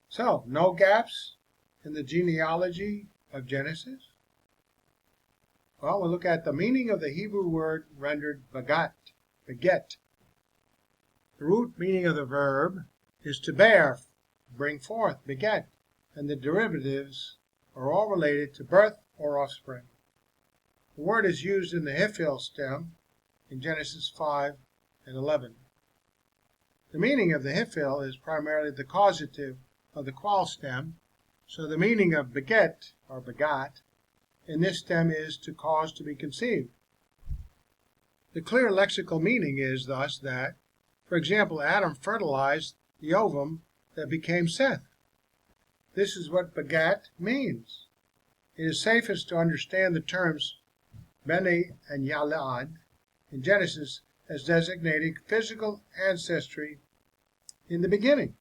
So, no gaps in the genealogy of Genesis? Well, we'll look at the meaning of the Hebrew word rendered begat. The root meaning of the verb is to bear, bring forth, beget, and the derivatives are all related to birth or offspring. The word is used in the Hiphil stem in Genesis 5 and 11. The meaning of the Hiphil is primarily the causative of the qual stem, so the meaning of beget or begat in this stem is to cause to be conceived. The clear lexical meaning is thus that, for example, Adam fertilized the ovum that became Seth. This is what begat means. It is safest to understand the terms bene and yalad in Genesis as designating physical ancestry in the beginning.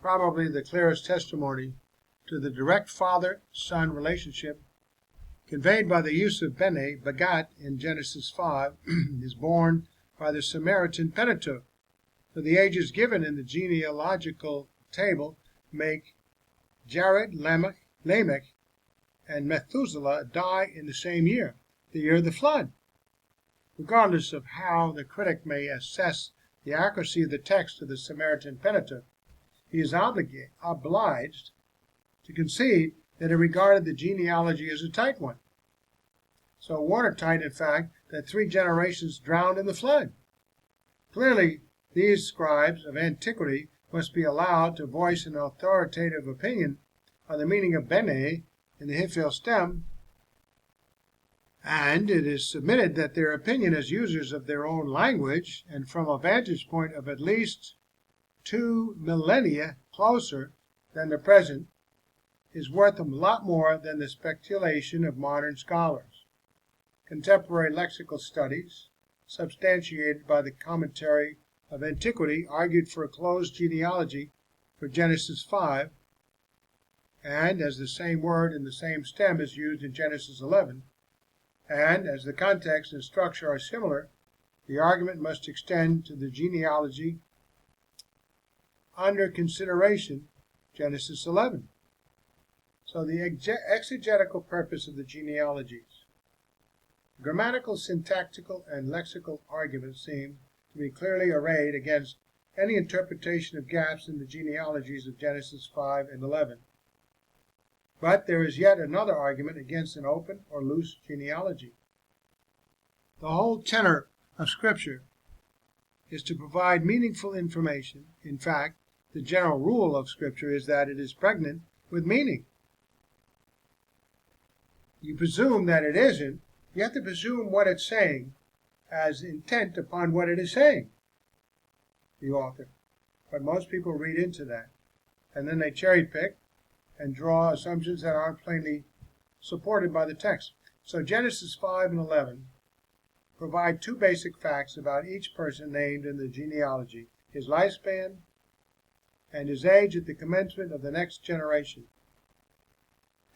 Probably the clearest testimony to the direct father-son relationship conveyed by the use of bene, begat, in Genesis 5 is borne by the Samaritan Pentateuch. For the ages given in the genealogical table make Jared, Lamech, and Methusalah die in the same year, the year of the flood. Regardless of how the critic may assess the accuracy of the text of the Samaritan Pentateuch, he is obliged to concede that it regarded the genealogy as a tight one. So watertight, in fact, that 3 generations drowned in the flood. Clearly, these scribes of antiquity must be allowed to voice an authoritative opinion on the meaning of bene in the Hiphil stem, and it is submitted that their opinion as users of their own language and from a vantage point of at least 2 millennia closer than the present is worth a lot more than the speculation of modern scholars. Contemporary lexical studies, substantiated by the commentary of antiquity, argued for a closed genealogy for Genesis 5, and as the same word in the same stem is used in Genesis 11, and as the context and structure are similar, the argument must extend to the genealogy under consideration, Genesis 11. So the exegetical purpose of the genealogies. Grammatical, syntactical, and lexical arguments seem to be clearly arrayed against any interpretation of gaps in the genealogies of Genesis 5 and 11. But there is yet another argument against an open or loose genealogy. The whole tenor of Scripture is to provide meaningful information. In fact, the general rule of Scripture is that it is pregnant with meaning. You presume that it isn't. You have to presume what it's saying as intent upon what it is saying, the author. But most people read into that, and then they cherry pick and draw assumptions that aren't plainly supported by the text. So Genesis 5 and 11 provide 2 basic facts about each person named in the genealogy: his lifespan and his age at the commencement of the next generation.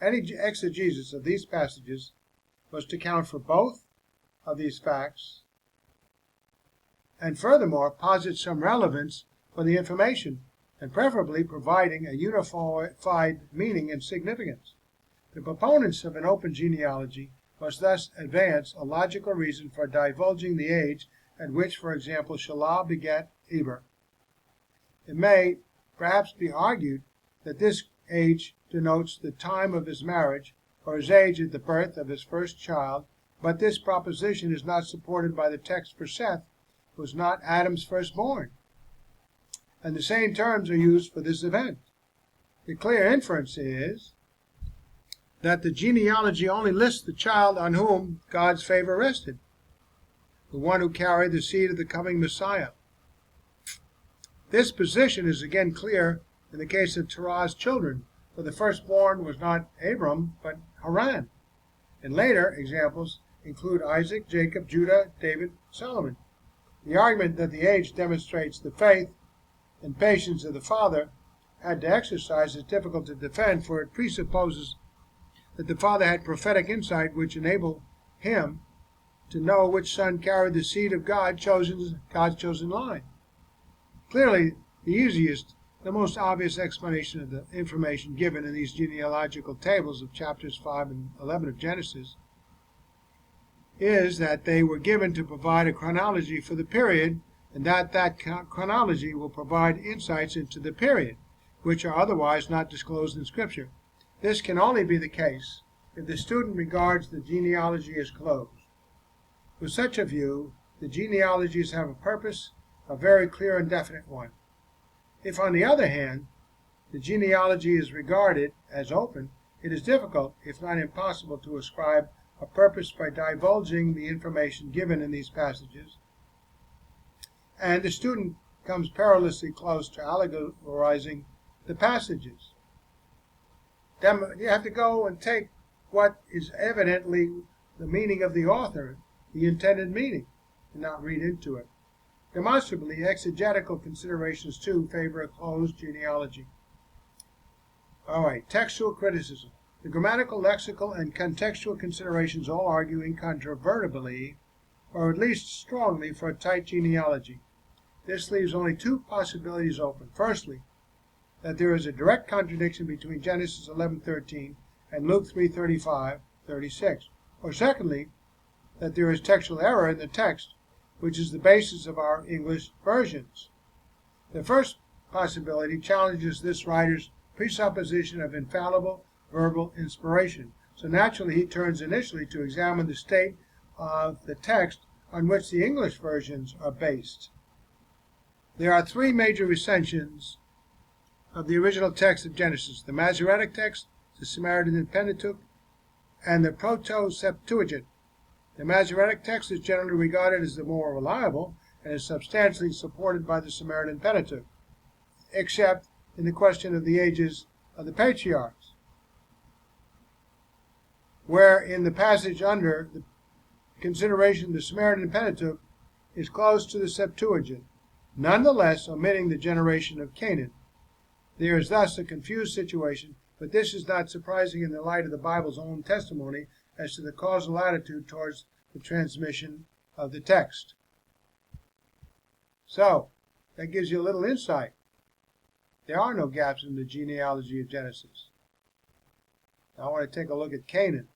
Any exegesis of these passages must account for both of these facts and furthermore posit some relevance for the information, and preferably providing a unified meaning and significance. The proponents of an open genealogy must thus advance a logical reason for divulging the age at which, for example, Shelah begat Eber. It may perhaps be argued that this age denotes the time of his marriage or his age at the birth of his first child, but this proposition is not supported by the text, for Seth was not Adam's firstborn, and the same terms are used for this event. The clear inference is that the genealogy only lists the child on whom God's favor rested, the one who carried the seed of the coming Messiah. This position is again clear in the case of Terah's children, for the firstborn was not Abram, but Haran. And later examples include Isaac, Jacob, Judah, David, Solomon. The argument that the age demonstrates the faith and patience of the father had to exercise is difficult to defend, for it presupposes that the father had prophetic insight which enabled him to know which son carried the seed of God's chosen line. Clearly, the easiest The most obvious explanation of the information given in these genealogical tables of chapters 5 and 11 of Genesis is that they were given to provide a chronology for the period, and that chronology will provide insights into the period, which are otherwise not disclosed in Scripture. This can only be the case if the student regards the genealogy as closed. With such a view, the genealogies have a purpose, a very clear and definite one. If, on the other hand, the genealogy is regarded as open, it is difficult, if not impossible, to ascribe a purpose by divulging the information given in these passages, and the student comes perilously close to allegorizing the passages. You have to go and take what is evidently the meaning of the author, the intended meaning, and not read into it. Demonstrably, exegetical considerations, too, favor a closed genealogy. All right, textual criticism. The grammatical, lexical, and contextual considerations all argue incontrovertibly, or at least strongly, for a tight genealogy. This leaves only two possibilities open. Firstly, that there is a direct contradiction between Genesis 11:13 and Luke 3:35-36. Or secondly, that there is textual error in the text, which is the basis of our English versions. The first possibility challenges this writer's presupposition of infallible verbal inspiration. So naturally he turns initially to examine the state of the text on which the English versions are based. There are three major recensions of the original text of Genesis: the Masoretic text, the Samaritan Pentateuch, and the Proto-Septuagint. The Masoretic text is generally regarded as the more reliable and is substantially supported by the Samaritan Pentateuch, except in the question of the ages of the patriarchs, where in the passage under the consideration the Samaritan Pentateuch is close to the Septuagint, nonetheless omitting the generation of Canaan. There is thus a confused situation, but this is not surprising in the light of the Bible's own testimony as to the causal attitude towards the transmission of the text. So, that gives you a little insight. There are no gaps in the genealogy of Genesis. Now I want to take a look at Canaan.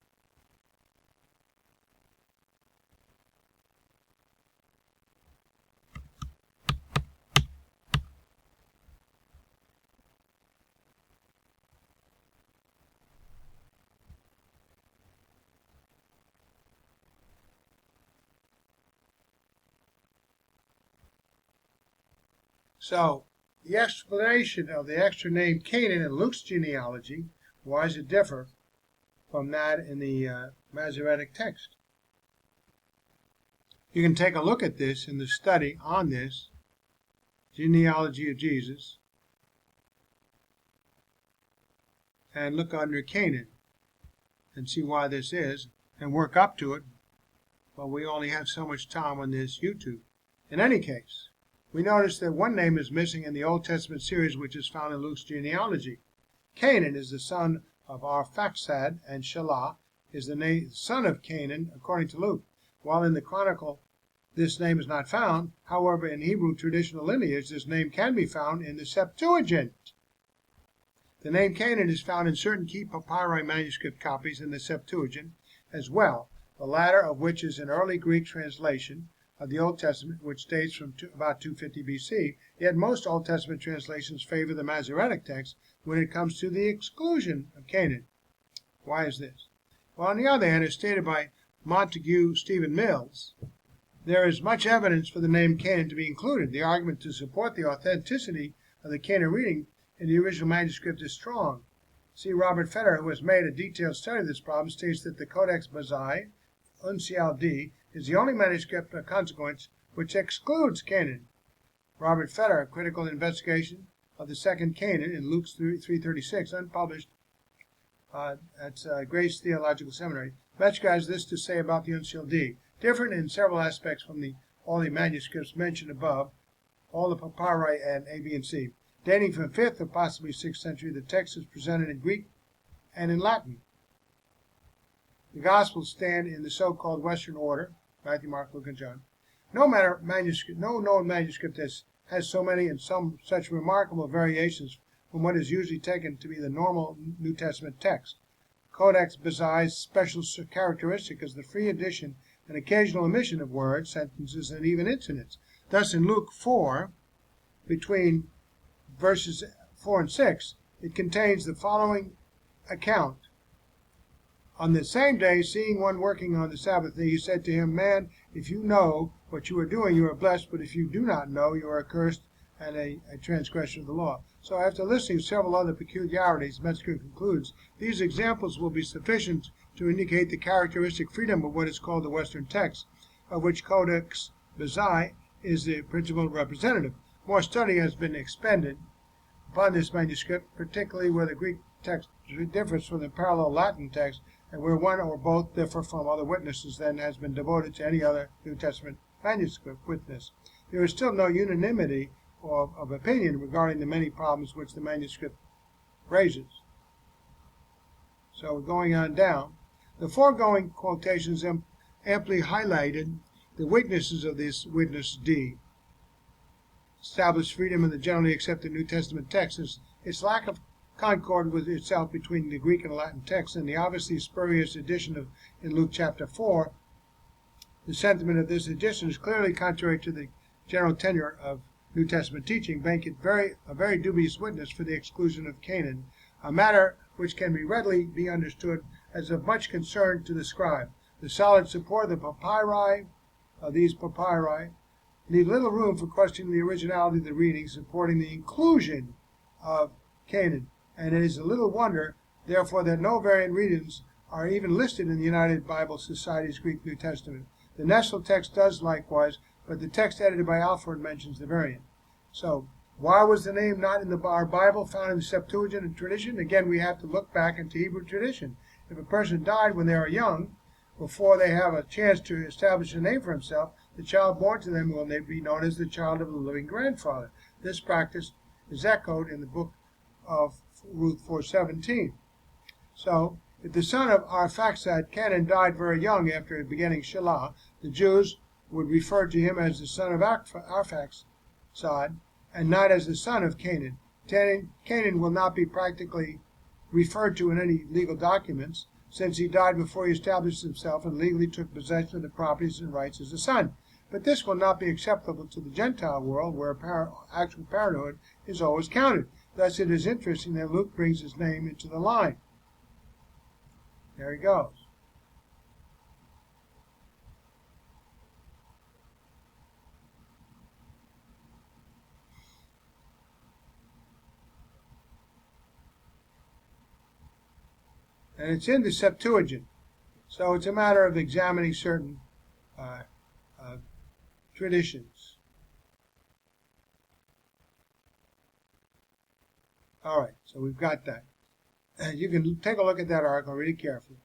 So, the explanation of the extra name Canaan in Luke's genealogy, why does it differ from that in the Masoretic text? You can take a look at this in the study on this, genealogy of Jesus, and look under Canaan and see why this is, and work up to it, but we only have so much time on this YouTube. In any case, we notice that one name is missing in the Old Testament series which is found in Luke's genealogy. Canaan is the son of Arphaxad, and Shelah is the son of Canaan, according to Luke. While in the Chronicle this name is not found, however, in Hebrew traditional lineage this name can be found in the Septuagint. The name Canaan is found in certain key papyri manuscript copies in the Septuagint as well, the latter of which is an early Greek translation of the Old Testament, which dates from about 250 BC, yet most Old Testament translations favor the Masoretic text when it comes to the exclusion of Canaan. Why is this? Well, on the other hand, as stated by Montague Stephen Mills, there is much evidence for the name Canaan to be included. The argument to support the authenticity of the Canaan reading in the original manuscript is strong. See, Robert Fetter, who has made a detailed study of this problem, states that the Codex Bazai, Uncial D, is the only manuscript of consequence which excludes Canaan. Robert Fetter, a critical investigation of the second Canaan in Luke 3:36, unpublished, at Grace Theological Seminary, Metzger has this to say about the Uncial D. Different in several aspects from all the manuscripts mentioned above, all the papyri and A, B, and C. Dating from 5th or possibly 6th century, the text is presented in Greek and in Latin. The Gospels stand in the so-called Western order, Matthew, Mark, Luke, and John. No known manuscript has has so many and some such remarkable variations from what is usually taken to be the normal New Testament text. Codex Bezae's special characteristic is the free addition and occasional omission of words, sentences, and even incidents. Thus, in Luke 4, between verses 4 and 6, it contains the following account. On the same day, seeing one working on the Sabbath day, he said to him, "Man, if you know what you are doing, you are blessed, but if you do not know, you are accursed and a transgression of the law." So after listing several other peculiarities, Metzger concludes, these examples will be sufficient to indicate the characteristic freedom of what is called the Western text, of which Codex Bezae is the principal representative. More study has been expended upon this manuscript, particularly where the Greek text differs from the parallel Latin text, and where one or both differ from other witnesses than has been devoted to any other New Testament manuscript witness. There is still no unanimity of opinion regarding the many problems which the manuscript raises. So going on down, the foregoing quotations amply highlighted the weaknesses of this witness D. Established freedom in the generally accepted New Testament text is its lack of concord with itself between the Greek and Latin texts, and the obviously spurious addition in Luke chapter 4. The sentiment of this addition is clearly contrary to the general tenor of New Testament teaching, making it a very dubious witness for the exclusion of Canaan, a matter which can readily be understood as of much concern to the scribe. The solid support of the papyri leave little room for questioning the originality of the reading supporting the inclusion of Canaan, and it is a little wonder, therefore, that no variant readings are even listed in the United Bible Society's Greek New Testament. The Nestle text does likewise, but the text edited by Alford mentions the variant. So, why was the name not in our Bible found in the Septuagint and tradition? Again, we have to look back into Hebrew tradition. If a person died when they are young, before they have a chance to establish a name for himself, the child born to them will be known as the child of the living grandfather. This practice is echoed in the book of Ruth 4:17. So, if the son of Arphaxad, Canaan, died very young after beginning Shelah, the Jews would refer to him as the son of Arphaxad and not as the son of Canaan. Canaan will not be practically referred to in any legal documents, since he died before he established himself and legally took possession of the properties and rights as a son. But this will not be acceptable to the Gentile world, where actual parenthood is always counted. Thus it is interesting that Luke brings his name into the line. There he goes. And it's in the Septuagint. So it's a matter of examining certain traditions. All right, so we've got that. You can take a look at that article, read it carefully.